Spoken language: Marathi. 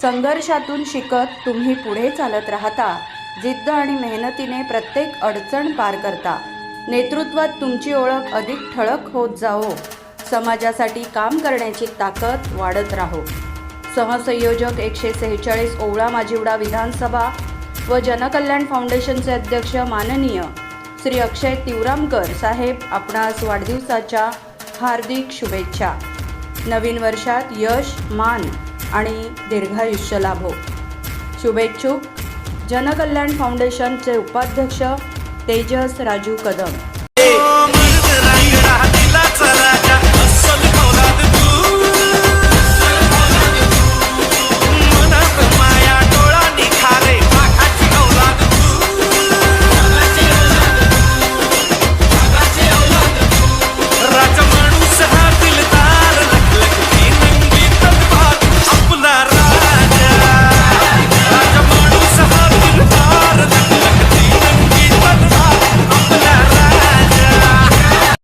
संघर्षातून शिकत तुम्ही पुढे चालत राहता. जिद्द आणि मेहनतीने प्रत्येक अडचण पार करता. नेतृत्वात तुमची ओळख अधिक ठळक होत जावो. समाजासाठी काम करण्याची ताकद वाढत राहो. सहसंयोजक 146 ओवळा माजिवडा विधानसभा व जनकल्याण फाउंडेशनचे अध्यक्ष माननीय श्री अक्षय तिवरामकर साहेब, आपणास वाढदिवसाच्या हार्दिक शुभेच्छा. नवीन वर्षात यश, मान आणि दीर्घायुष्य लाभो. शुभेच्छुक जनकल्याण फाउंडेशनचे उपाध्यक्ष तेजस राजू कदम.